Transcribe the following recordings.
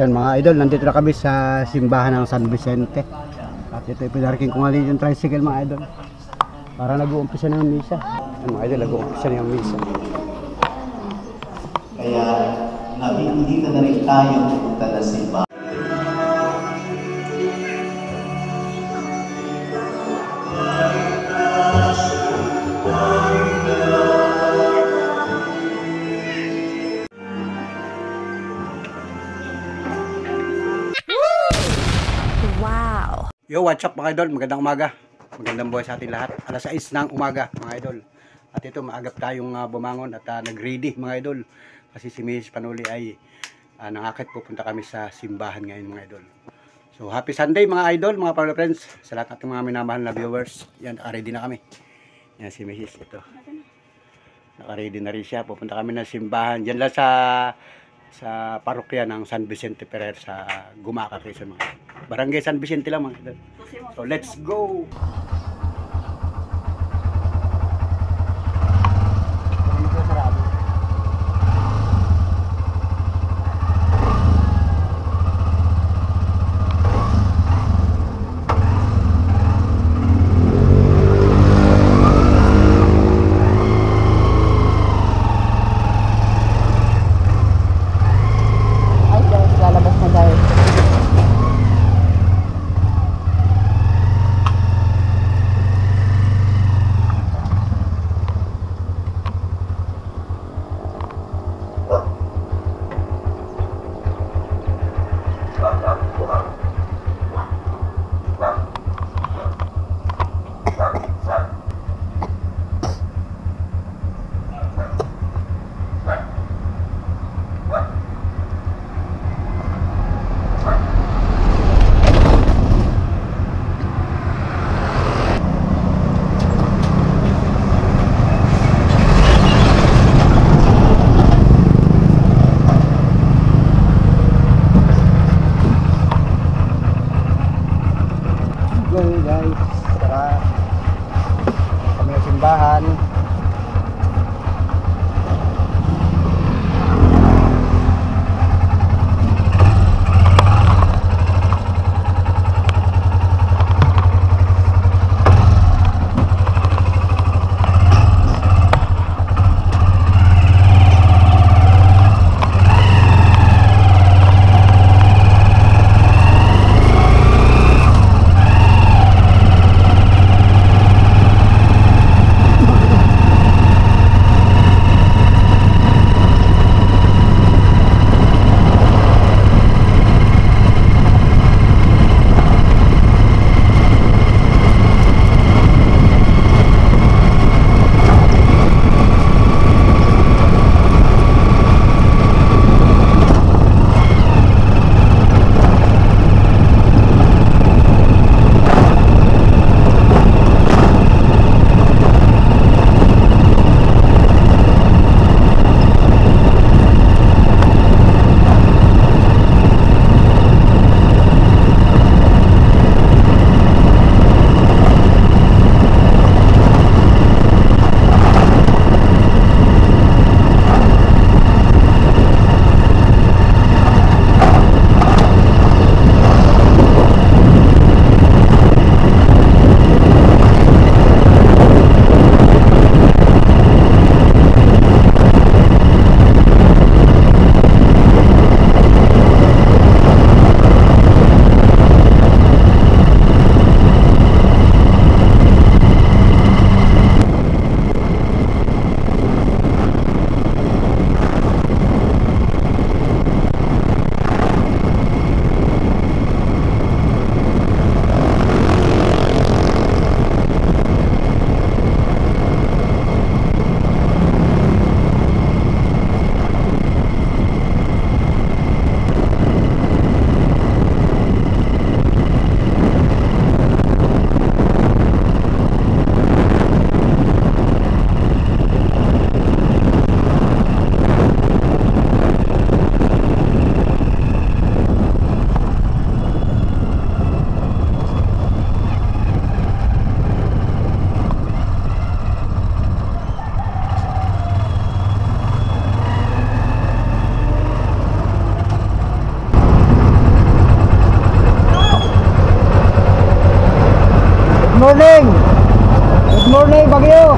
Yan mga idol, nandito na kami sa simbahan ng San Vicente. At ito pinarking ko nga yung tricycle mga idol. Para nag-uumpisa na yung misa. Yan mga idol, nag-uumpisa na yung misa. Kaya napipilitan na rin tayo pupunta na simbahan. Yo, what's up mga idol? Magandang umaga. Magandang buhay sa ating lahat. Alas 6 ng umaga mga idol. At ito, maagap tayong bumangon at nag-ready mga idol. Kasi si Mrs. Panuli ay nangakit, pupunta kami sa simbahan ngayon mga idol. So, happy Sunday mga idol, mga Pablo friends. Sa lahat natin mga minamahal na viewers. Yan, naka-ready na kami. Yan si Mrs. Ito. Naka-ready na rin siya. Pupunta kami ng simbahan. Diyan lang sa parokya ng San Vicente Ferrer sa Gumaca, Quezon mga idol. Barangay San Vicente lang mga idol. So let's go. Simbahan. morning! Good morning, Bagyo!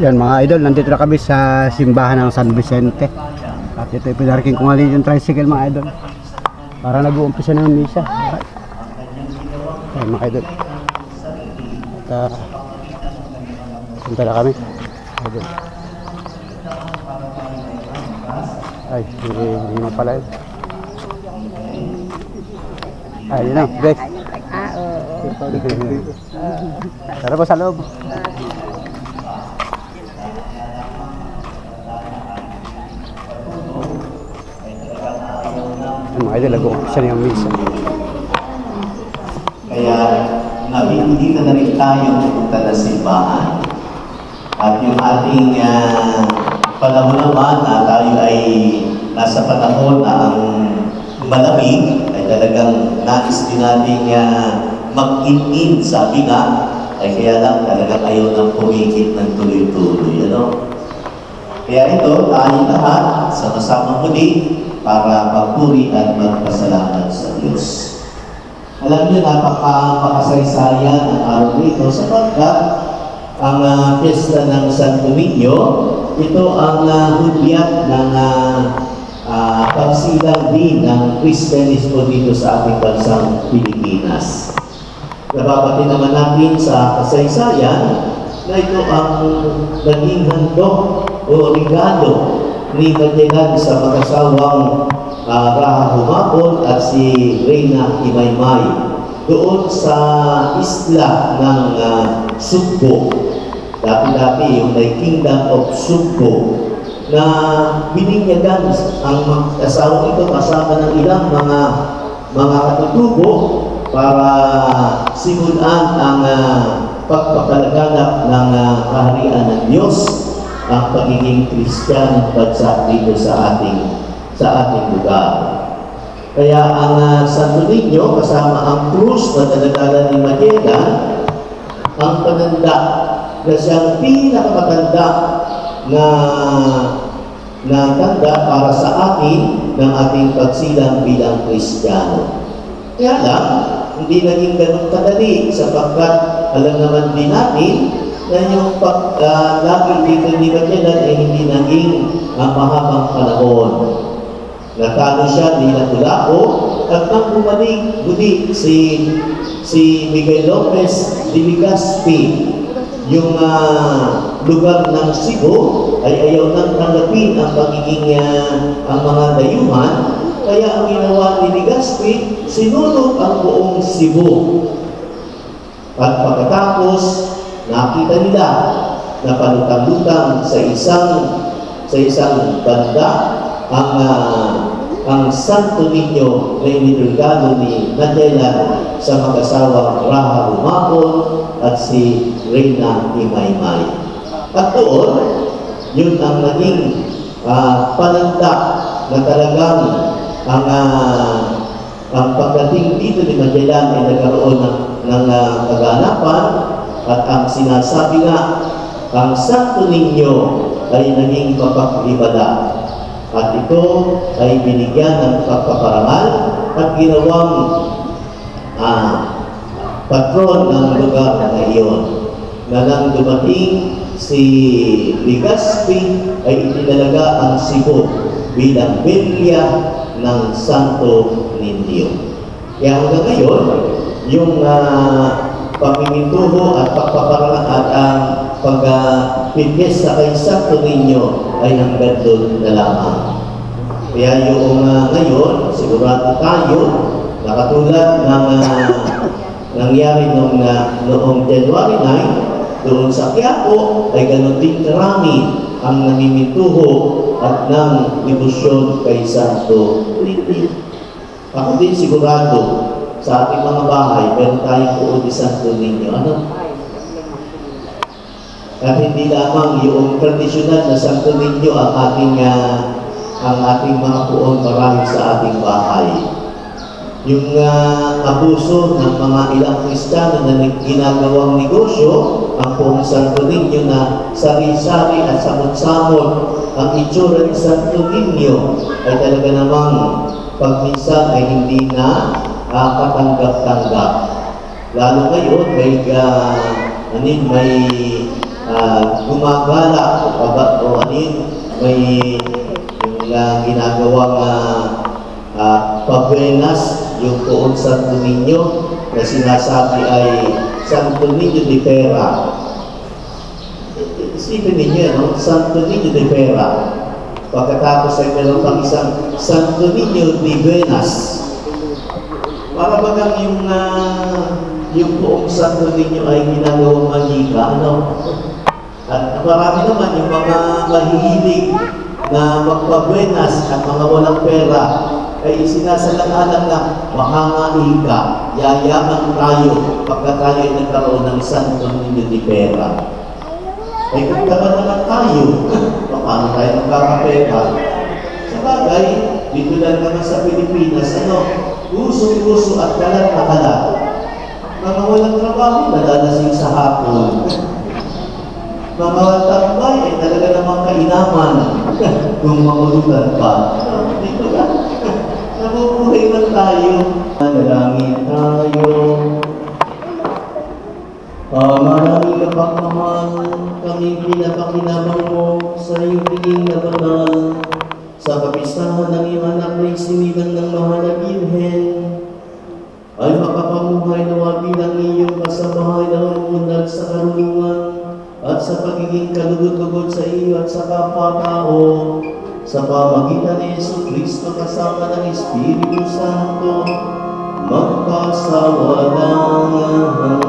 Yan mga idol, nandito na kami sa simbahan ng San Vicente. At ito pinarking ko nga dito yung tricycle mga idol para nag-uumpisa ng misa. Yan mga idol. At punta na kami idol. Ay, hindi mo pala yun. Ay, yun na, break. Tara po sa loob. Mga idol, nag-uumpisa na yung misa. Kaya nandito na rin tayo pupunta na simbahan. At yung ating panahon naman na tayo ay nasa panahon na ang malamig ay talagang nais din natin mag-in-in, sabi nga, ay kaya lang talagang ayaw nang pumikit ng tuloy-tuloy. Ano? Kaya ito, tayo lahat sama-sama muli para magpuri at magpasalamat sa Diyos. Alam niyo, napaka-makasaysayan ang araw nito sapagkat ang piyesta ng Santo Niño, ito ang hudyat ng pagsilang din ng Kristyanismo dito sa ating bansang Pilipinas. Nababati naman natin sa kasaysayan na ito ang naging handog o regalo ni Magellan sa mag-asawang Raha Humabon at si Reyna Imaymay doon sa isla ng Sugbo. Dati-dati yung may Kingdom of Sugbo na bininyagan ang mag-asawang ito kasama ng ilang mga katutubo para simulan ang pagpapalaganap ng kaharian ng Diyos, ang pagiging Kristiyanong bansa dito sa ating lugar. Kaya ang Santo Niño kasama ang krus na daladala ni Magellan, ang pananda na siyang pinakamatanda na tanda para sa atin ng ating pagsilang bilang Kristiyano. Kaya lang, hindi naging ganun kadali sapagkat alam naman din natin na yung lagi dito ni Magellan ay hindi naging mahabang panahon. Natalo siya ni Lapu-Lapu at nang bumalik muli si Miguel Lopez de Legazpi, yung lugar ng Cebu ay ayaw nang tanggapin ang pagiging ang mga dayuhan Kaya ang ginawa ni Legazpi, sinunod ang buong Cebu. At pagkatapos, nakita nila na palutang-lutang sa isang banda ang Santo Niño na inidulgado ni Magellan sa mag-asawang Raha Humapon at si Reyna Imaymay. At doon, yun ang naging pananda na talagang ang pagdating dito ni Magellan ay nagkaroon ng kaganapan at ang sinasabi nga, ang Santo Niño ay naging papaglibada at ito ay binigyan ng pagpaparangal at ginawang patron ng lugar na iyon. Na nang dumating si Legazpi ay itinalaga ang Cebu bilang Biblia ng Santo Niño. Kaya hanggang ngayon, yung pamimintuho at pagpaparangal at ang pagpipiyesta kay Santo Niño ay hanggang doon na lamang. Kaya yung ngayon, sigurado tayo, nakatulad ng nangyari noong January 9, doon sa Quiapo, ay ganoon din karami ang namimintuho at ng debosyon kay Santo Niño. Ako din sigurado, sa ating mga bahay, meron tayong puon ni Santo Niño. Ano? At hindi lamang yung tradisyonal na Santo Niño ang ating mga puon marahil sa ating bahay. Yung abuso ng mga ilang Kristiyano na ginagawang negosyo, ang puong Santo Niño na sari-sari at samot-samot ang itsura ni Santo Niño ay talaga namang pagminsan ay hindi na katanggap-tanggap. Lalo ngayon, may gumagala may ginagawang pabuenas yung poon Santo Niño na sinasabi ay Santo Niño de Pera. Isipin ninyo, no? Santo Niño de Pera. Pagkatapos ay meron pang isang Santo Niño de Buenas. Para bagang yung buong Santo Niño ay ginagawang manika, ano? At marami naman yung mga mahihilig na magpabuenas at mga walang pera ay sinasalang-alang na mahangain ka, yayaman tayo pagka tayo ay nagkaroon ng Santo Niño de Pera. Ay kung naman tayo, paano tayo magkakapera? Sa bagay, dito lang naman sa Pilipinas, uso-uso at kalat na kalat. Mga walang trabaho, nalalasing sa hapon. Mga tambay ay talaga namang kainaman kung mamulutan pa. Dito lang. Nabubuhay lang tayo. Manalangin tayo. Maraming kapagmamahal, kaming pinapakinabang mo sa iyong piging na banal sa kapistahan ng iyong anak na isinilang ng mahal na Birhen ay makapamuhay nawa bilang iyong kasabahay na umundag sa karunungan at sa pagiging kalugod-lugod sa iyo at sa kapwa-tao sa pamagitan ni Jesucristo kasama ng Espiritu Santo magpasawalang hanggan.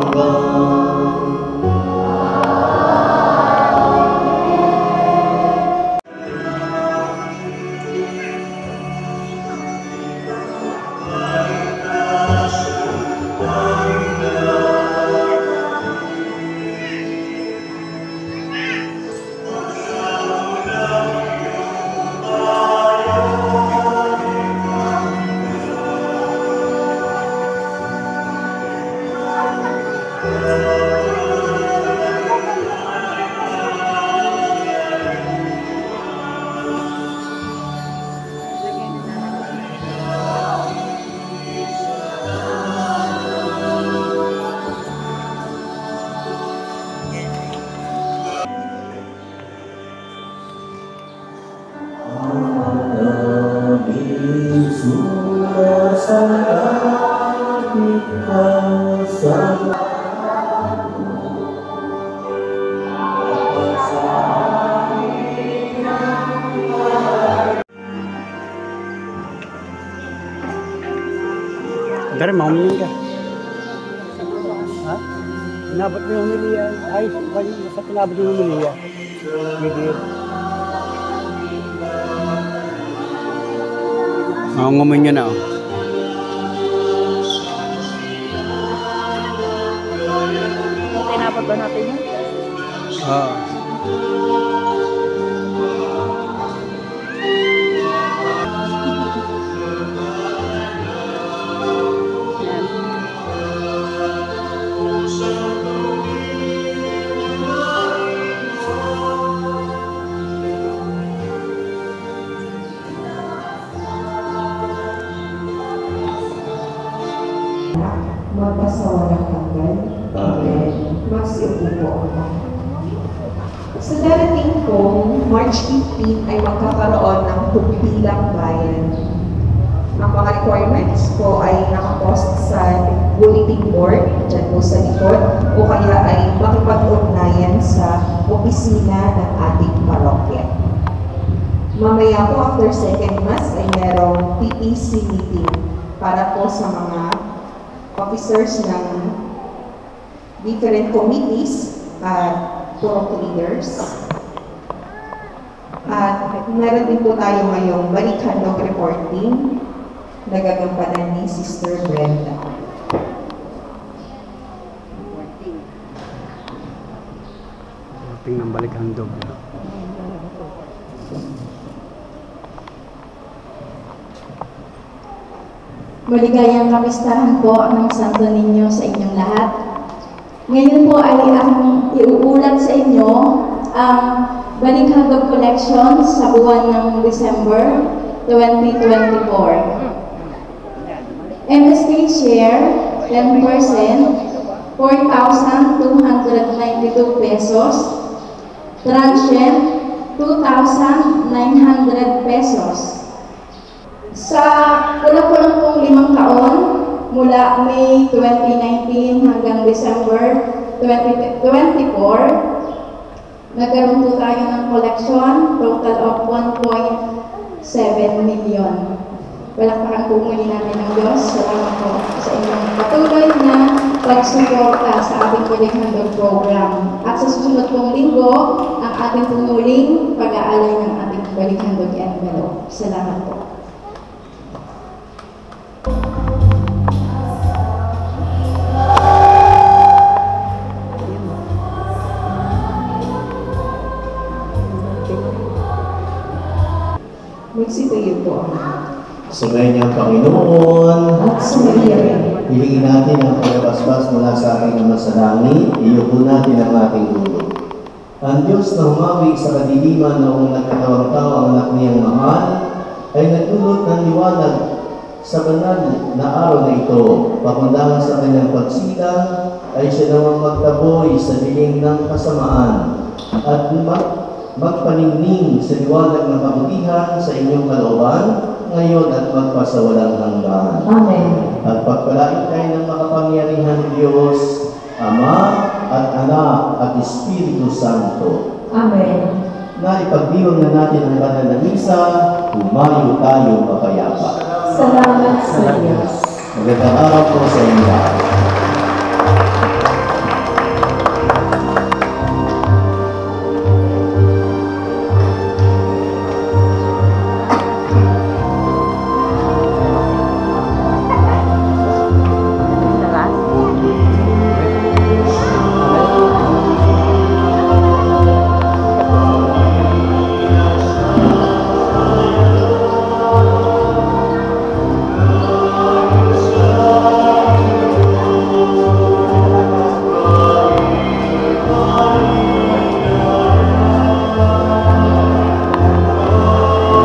Pero mamunin ka. Ha? Pinabot mo yung humiliya. Ay, sa pinabot yung humiliya. Pwede. Ngumin niya na, oh. Tinapot ba natin yun? Oo. Magpasawalang hanggan. Amen. Magsiupo po ako. Sa darating pong March 15 ay magkakaroon ng pagbilang bayan. Ang mga requirements po ay nakapost sa bulletin board dyan po sa likod o kaya ay makipag-ugnayan sa opisina ng ating parokya. Mamaya po after second mass ay merong PPC meeting para po sa mga officers ng different committees at purok leaders. At meron din po tayo ngayong balik-handog reporting na gagampanan ni Sister Brenda. Reporting ng balik-handog. Maligayang kamistahan po ng Santo Niño sa inyong lahat. Ngayon po ay aking iuulat sa inyo ang Balik-handog collection sa buwan ng December 2024. MSK share, 10%, 4,292 pesos. Transient, 2,900 pesos. Sa kulang-kulang pong 5 taon, mula May 2019 hanggang December 2024, nagkaroon po tayo ng collection, total of 1.7 million. Palakpakan po muli namin ng Diyos. Salamat po sa inyong patuloy na pagsuporta sa ating Balik-handog program. At sa susunod pong linggo, ang ating pumuling pag-aalay ng ating Balik-handog envelope. Salamat po. Magsitayo po ako. Sumayin niyo ang Panginoon. At sumayin. Hilingin natin ang pagkabasbas mula sa ating Ama sa langit. Iyuko natin ang ating ulo. Ang Diyos na humawi sa kadiliman noong nagkatawang tao ang anak niyang mahal, ay nagdulot ng liwanag sa banal na araw na ito. Pakundangan sa kanyang pagsilang, ay siya namang magtaboy sa dilim ng kasamaan at magpaningning sa liwanag ng kabutihan sa inyong kalooban, ngayon at magpasawalang hanggan. Amen. At pagpalain kayo ng makapangyarihan Diyos, Ama at Anak at Espiritu Santo. Amen. Na ipagdiwang na natin ang banal na misa, humayo tayo mapayapa. Salamat sa Diyos. Magandang araw po sa inyo lahat.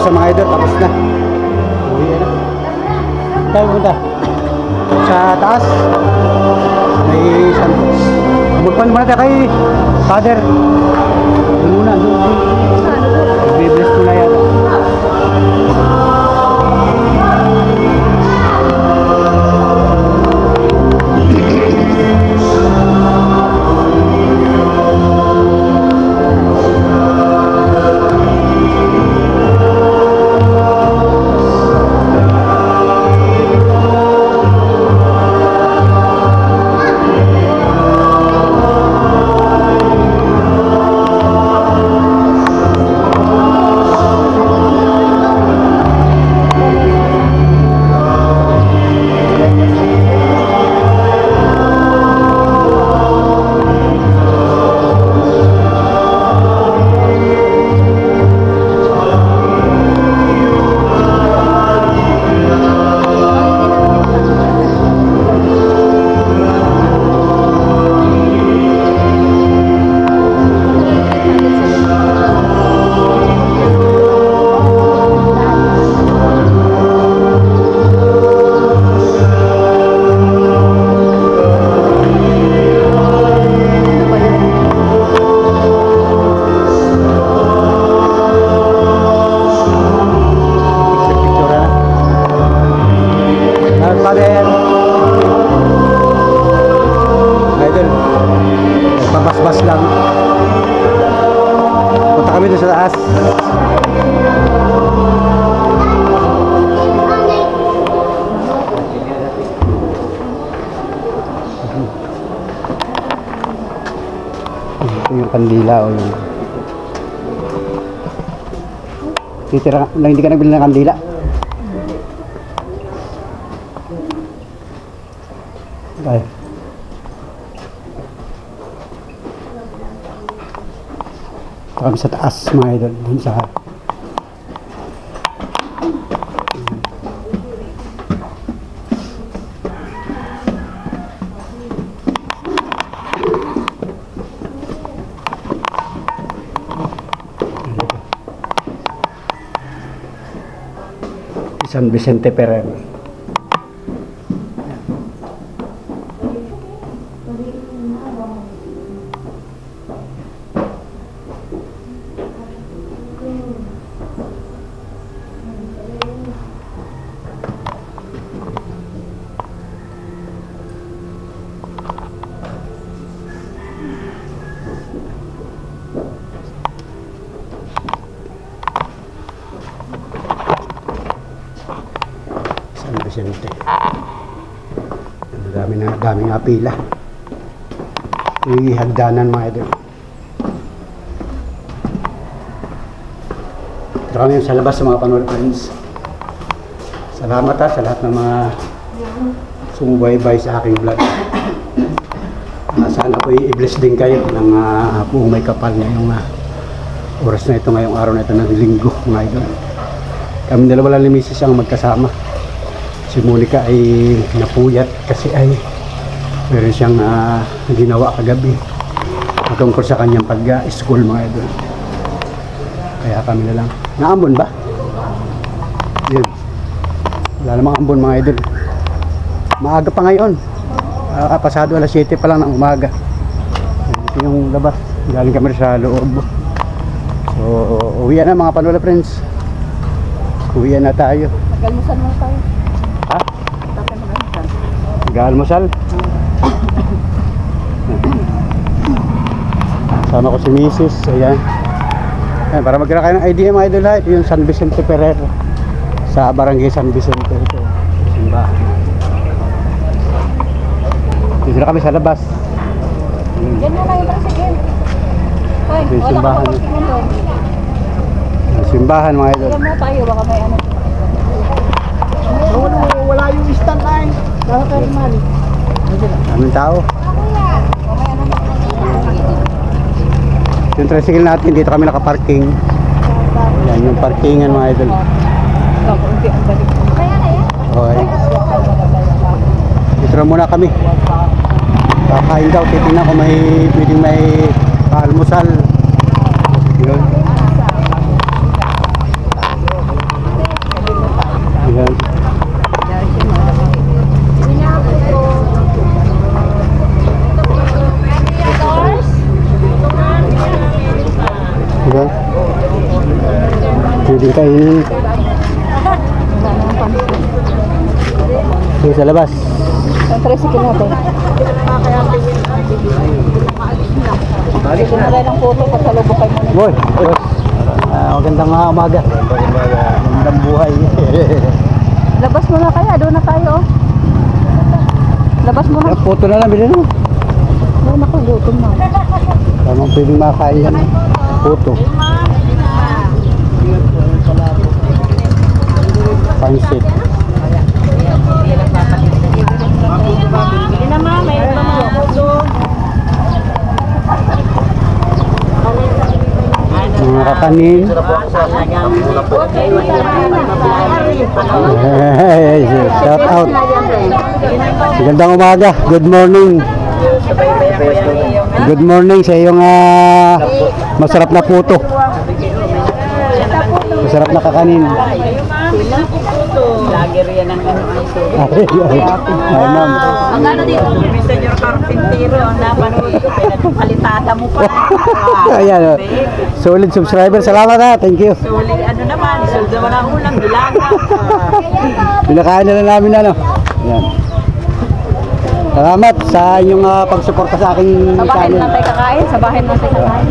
Sa mga idol, tapos na. Uwi na. Tayo punta. Sa taas, may Santos. Magpan muna tayo kay Father. Doon muna, doon. Bibless ko na yata. Ito yung kandila o yung titira na hindi ka nagbili ng kandila. Okay. Kami sa taas mga idol, dun sa San Vicente Ferrer. San Vicente. Dami nga pila. Yung hagdanan mga idol. Ito kami sa labas sa mga panood friends. Salamat sa lahat ng mga sumubaybay sa aking vlog. Sana po i-bless din kayo ng buong may kapal ngayong oras na ito, ngayong araw na ito ng linggo mga idol. Kami dalawa lang ni Mrs. ang magkasama. Si Monica ay napuyat kasi ay meron siyang ginawa kagabi tungkol sa kanyang pag-school mga idol. Kaya kami na lang. Naambon ba? Yun. Wala namang ambon mga idol. Maaga pa ngayon. Pasado alas 7 pa lang ng umaga. Ito yung labas. Galing kami sa loob. So, uwian na mga panola friends. Uwian na tayo. Nag-almusal mo tayo. Ha? Nag-almusal? Sama ko si Mrs. Ayan. Ayan, para magkira kayo ng idea mga idol ha. Ito yung San Vicente Ferrer. Sa Barangay San Vicente. Ito. Simbahan. Dito na kami sa labas. Diyan na lang yung tricycle. Ay, Yung wala simbahan. ka pa doon. Simbahan mga idol. Diyan mo tayo, baka may ano. Wala yung stand ay. Dapat tayo mali. Daming tao. Yung tricycle natin, dito kami nakaparking. Yan yung parkingan mga idol. Okay. Dito na muna kami. Kakain daw, titignan ko pwedeng may paalmusal. Yun. Yan. Diba? Pwedeng kainin. Dito sa labas. Ang tricycle natin. Dito na rin ang photo pag salubok kayo muna. Boy, magandang umaga. Magandang buhay. Labas mo na kaya, doon na tayo. Labas mo na. Photo na lang, bilhin mo. Doon ako, lutom na. Tamang pwedeng makakain yan. Photo. Pansit. Hindi na ma, mayroon pa mga photo. Mga kakanin. Hey, shout out. Magandang umaga. Good morning. Good morning sa iyong masarap na puto. Masarap na kakanin. Lager yan ang ano ay Ay, ma'am. Ang ano dito? Senyor Carpintero, napanood ko, pinagpalitada mo pa. Ayan, solid subscriber. Salamat ha. Thank you. Sulit, ano naman, suldo mo na ulang bilaga. Pinakain na lang namin ano. Ayan. Salamat sa inyong pagsuporta sa aking Sa bahay channel. na tayo kakain, sa bahay na tayo kakain.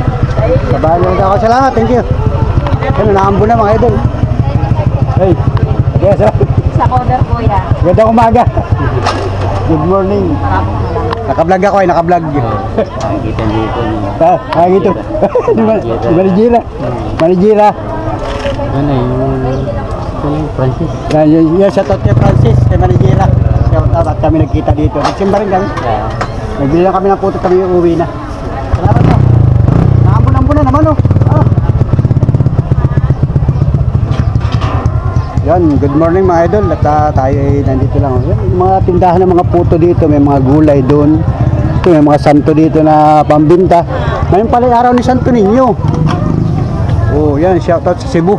Sa bahay lang ako. Salamat. Thank you. Ano, naambo na mga idol. Hey. Yes, Sa corner kuya. gandang umaga. Good morning. Marami na lang. Naka-vlog ako ay naka-vlog. Nakikita dito. Dito. Di Manijira. Manijira. Ano yung Francis? Yan, shout out kay Francis, kay Manijira. Shout out at kami nagkita dito. Nagsimba rin kami. Nagbili lang kami ng puto, kami uuwi na. Salamat po. Naambun-ambun na naman oh. Yan, good morning mga idol. At tayo ay nandito lang. Yan, yung mga tindahan ng mga puto dito, may mga gulay doon. Ito, may mga santo dito na pambinta. Ngayon pala yung araw ni Santo Niño. Oh, yan, shout out sa Cebu.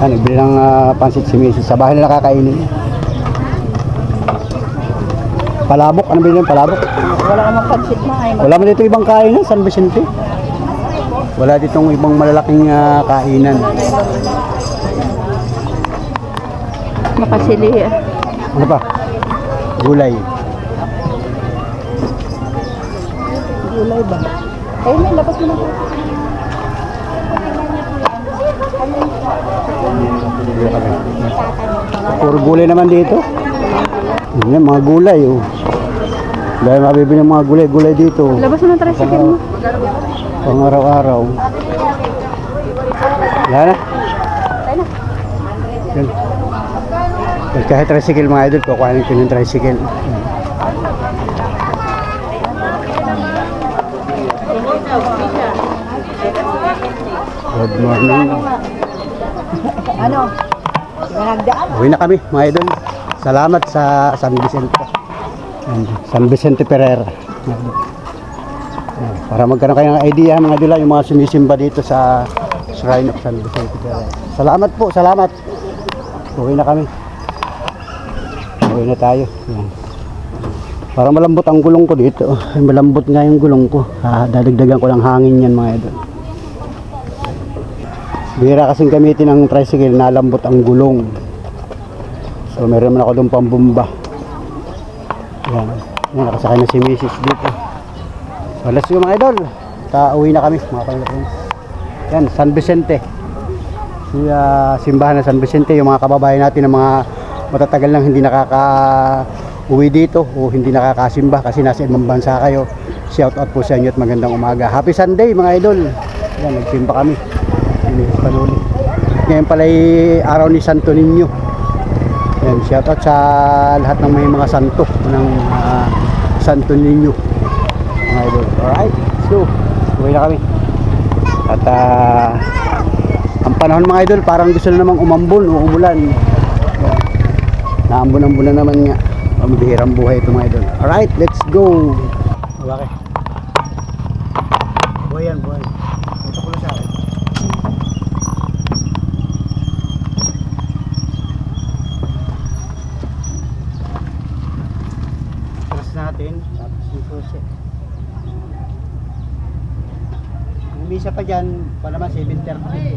Nagbili ng pansit si Mrs. Sa bahay na nakakainin. Palabok, ano ba yun? Palabok? Wala ka magpansit mo ay Wala mo dito ibang kainan, San Vicente. Wala ditong ibang malalaking kainan. makasili. Ano pa? Gulay. Gulay ba? Eh, may labas mo na po. Puro gulay naman dito. Yan, mga gulay oh. Dahil mabibili ng mga gulay dito. Labas mo na tricycle mo. Pang araw-araw. Yan na. Yan. Kahit tricycle mga idol, kukuhanin ko yung tricycle. Good morning. Ano? Uwi na kami mga idol. Salamat sa San Vicente. San Vicente Ferrer. Para magkaroon kayo ng idea mga idol, yung mga sumisimba dito sa Shrine of San Vicente Ferrer. Salamat po, salamat. Uwi na kami. Uwi na tayo. Yan. Para malambot ang gulong ko dito. Malambot nga yung gulong ko. Dadagdagan ko ng hangin yan mga idol. Bihira kasing gamitin ng tricycle na lambot ang gulong. So meron naman ako doon pambumba. Yan. Yan, nakasakay na si Mrs. dito. So let's go mga idol. Uwi na kami mga kalapin. Yan, San Vicente. Simbahan ng San Vicente. Yung mga kababayan natin ng mga matatagal nang hindi nakaka-uwi dito o hindi nakakasimba kasi nasa ibang bansa kayo. Shout out po sa inyo at magandang umaga. Happy Sunday mga idol. Yan, nagsimba kami. Panuli. Ngayon pala ay araw ni Santo Niño. Yan, shout out sa lahat ng may mga santo ng Santo Niño. Mga idol. Alright, let's go. Uwi na kami. At ang panahon mga idol, parang gusto na namang umambon o umulan. Naambon-ambon na naman nga. Mabihirang buhay ito mga idol. Alright, let's go. Okay. Buhay yan, buhay. Ito ko lang sa akin. Natin tapos yung susi yung misa pa dyan pa naman 7:30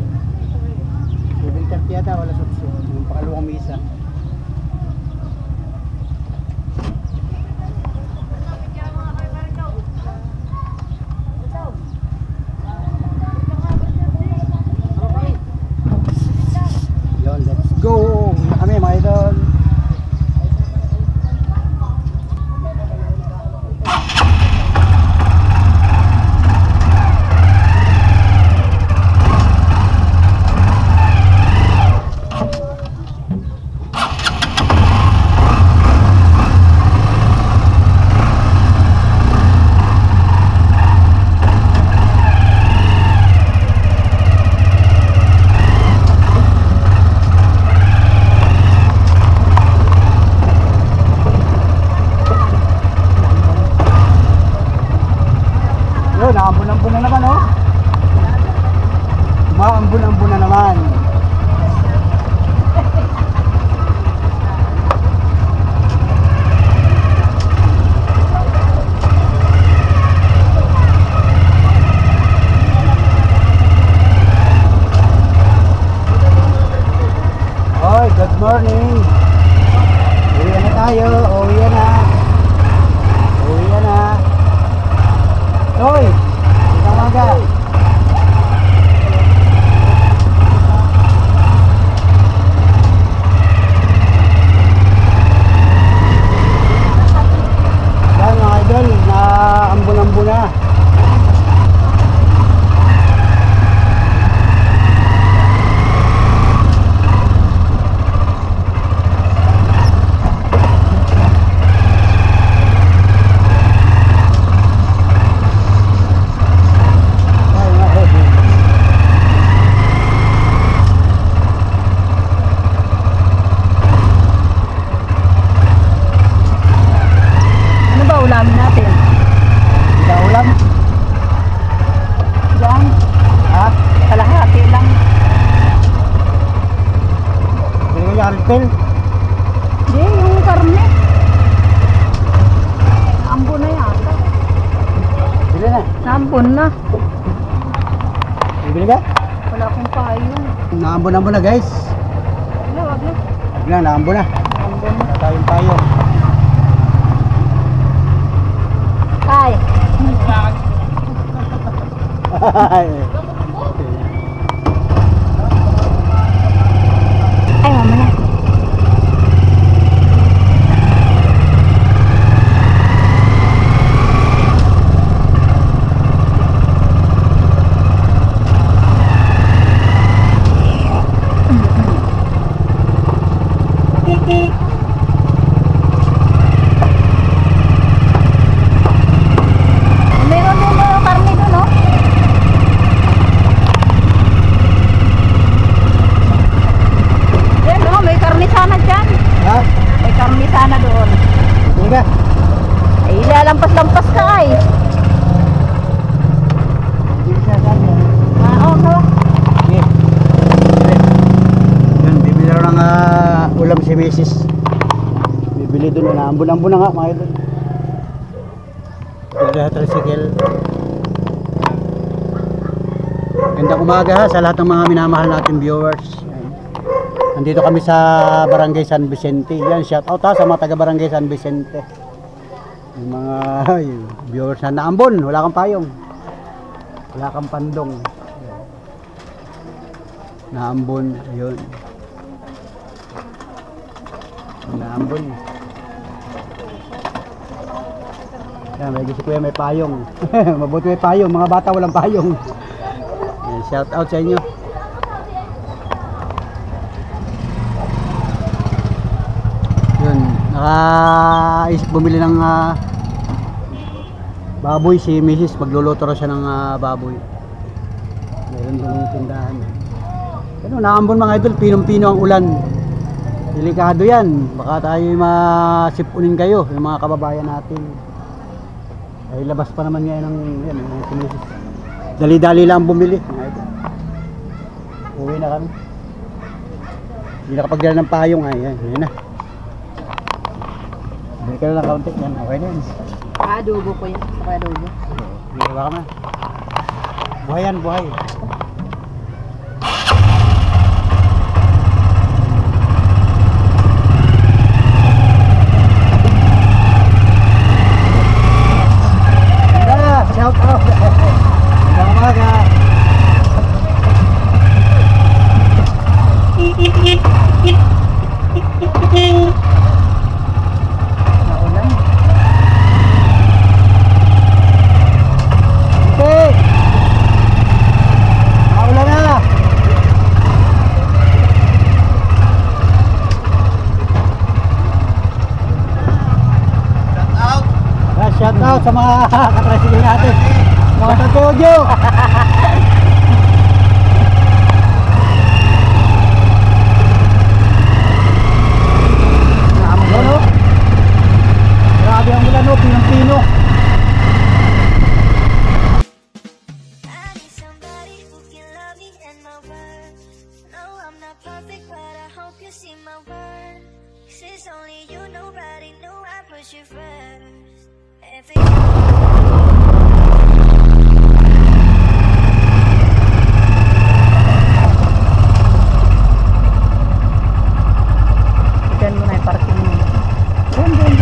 yata wala susi yung pakalawang misa. Yun, let's go na kami mga idol. natin? Kita ulam. Diyan. Ha? Kalahati lang. Hindi ko yung artel. Di, yung karne. Ambon na yata. Bili na. Nambon na. Bibili ka? Wala akong payong. Naambon na guys. Wala, wag na. Bigla, naambon na. Ambon na. Wala tayong payong. Ay. Ay, mama na. Meron din mo yung karne doon, no? Yan, no? May karne sana dyan. Ha? May karne sana doon. Bibili ka? Ay, lalampas-lampas ka ay. Bibili siya saan yan? Oo, kawa. Sige. Yan, bibili na ng ulam si Mrs. Bibili doon. Naambon na nga mga idol. Bibili na tricycle. Gandang umaga ha, sa lahat ng mga minamahal natin viewers. Yan. Nandito kami sa Barangay San Vicente. Yan, shout out ha sa mga taga Barangay San Vicente. Yung mga viewers na naambon, wala kang payong. Wala kang pandong. Naambon, ayun. Naambon. Yan, may gusto ko yan, may payong. Mabuti may payong, mga bata walang payong. Yan, shout out sa inyo. Yun, nakaisip bumili ng baboy si Mrs. Magluluto raw siya ng baboy. Meron doon yung tindahan. Ano, naambon mga idol, pinong-pino ang ulan. Delikado yan. Baka tayo masipunin kayo, yung mga kababayan natin. Ay labas pa naman ngayon ng yan, yung sinisis. Dali-dali lang bumili. Mga idol. Uwi na kami. Hindi nakapagdala ng payong ay, yan, yan na. Bili ka na ng kaunti yan, okay na yan. Adobo ko yan. Saka adobo. Hindi ka na. Buhay yan, buhay. Shout out. Magandang umaga. Naulan. Okay. Naulan na. Shout out sa mga katrasigil natin. Mga tagojo. Naambon no? Grabe ang ulan no, pinong-pino. I need somebody who can love me and my worth. No, I'm not perfect, but I hope you see my worth. 'Cause it's only you, nobody knew I put you first. And for you. Diyan mo na yung parking mo. Diyan.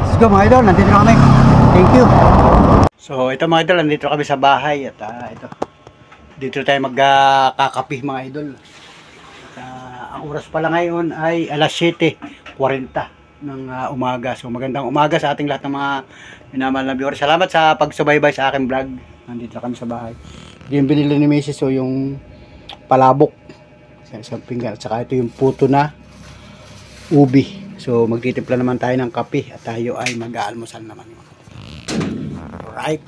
Let's go mga idol, nandito na kami. Thank you. So ito mga idol, nandito kami sa bahay at ito. Dito tayo magkakapi mga idol. Ang oras pala ngayon ay alas 7:40 ng umaga. So magandang umaga sa ating lahat ng mga minamahal na viewers. Salamat sa pagsubaybay sa aking vlog. Nandito na kami sa bahay. Yung binili ni Mrs. So yung palabok sa isang pinggan. At saka ito yung puto na ubi. So magtitimpla naman tayo ng kape at tayo ay mag-aalmusal naman. Alright.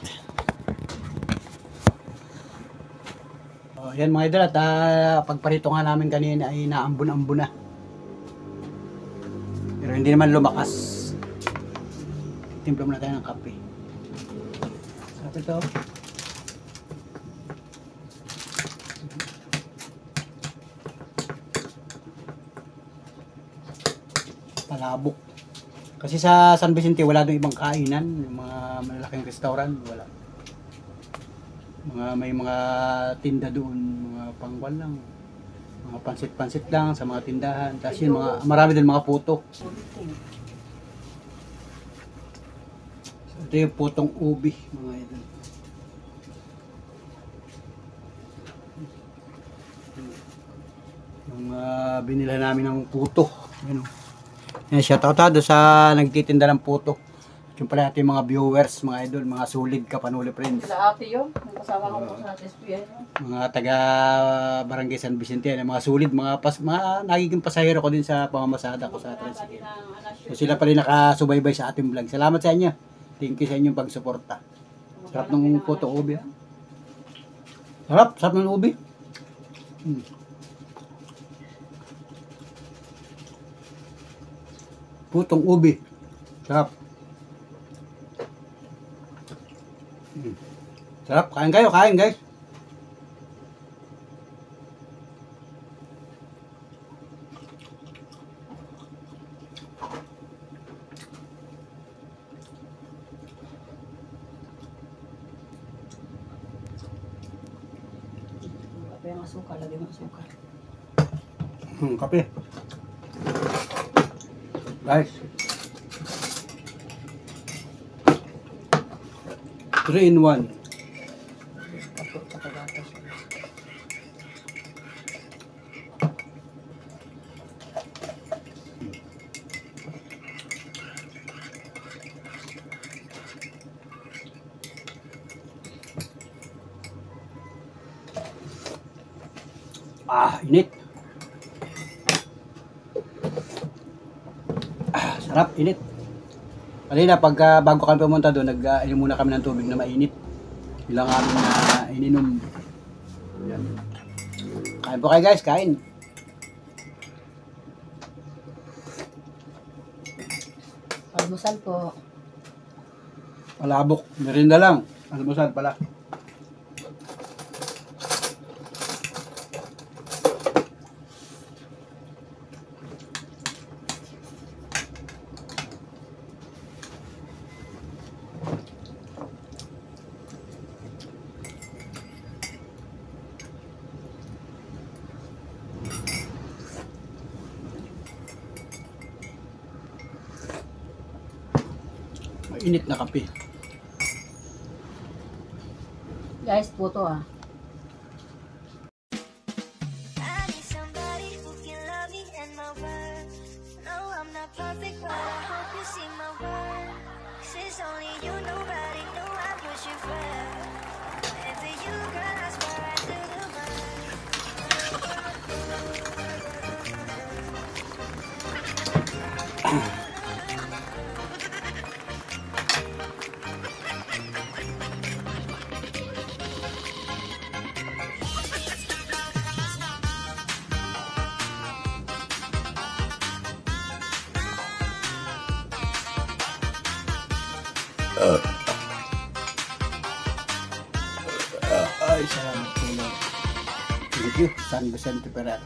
ayan mga idol, at pagparito nga namin kanina ay naambun-ambun na. Pero hindi naman lumakas. Timpla muna tayo ng kape. Kape to. Palabok. Kasi sa San Vicente wala doon ibang kainan, yung mga malalaking restaurant, wala. May mga tinda doon, mga pangwan lang. Mga pansit-pansit lang sa mga tindahan. Tapos yun, marami din mga puto. So, ito yung putong ubi, mga idol. Yung binila namin ng puto. Yun. Yan, shoutout doon sa nagtitinda ng puto. Yung pala natin mga viewers, mga idol, mga solid Kapanuli friends. Sila ate yun, ang kasama ko sa SPN. Mga taga Barangay San Vicente, mga solid, mga nagiging pasahero ko din sa pamamasada ko sa tricycle. So sila pa rin nakasubaybay sa ating vlog. Salamat sa inyo. Thank you sa inyong pagsuporta. Sarap ng puto ubi. Sarap ng ubi. Putong ubi. Sarap. Sarap. Kain kayo, kain guys. Kape ang asukal, lagyan mo asukal. Kape. Guys. 3 in 1. Init. Sarap, init. Kanina bago kami pumunta doon, nag-inom muna kami ng tubig na mainit. Ilang amin na ininom. Yan. Kain po kayo guys, kain. Almusal po. Palabok, merinda lang. Almusal pala. Mainit na kape. Guys, puto I need somebody who can love me and my worth. No, I'm not perfect, but I hope you see my worth. 'Cause it's only you, nobody knew I put you first. And for you, girl, I swear I do the Ay, salamat po Lord. Thank you, San Vicente Ferrer.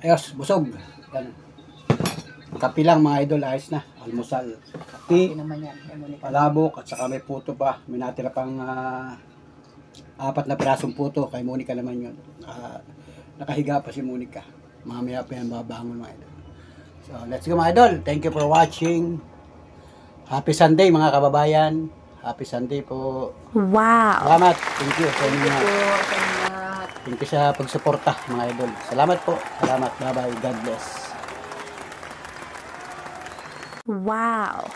Ayos, busog. Yan. Kape lang mga idol, ayos na. Almusal. Kape, naman yan. palabok, at saka may puto pa. May natira pang 4 na pirasong puto. Kay Monica naman yun. Nakahiga pa si Monica. Mamaya pa yan babangon mga idol. So, let's go mga idol. Thank you for watching. Happy Sunday mga kababayan. Happy Sunday po. Wow. Salamat. Thank you sa inyo. Thank you sa pagsuporta mga idol. Salamat po. Salamat. Bye bye. God bless. Wow.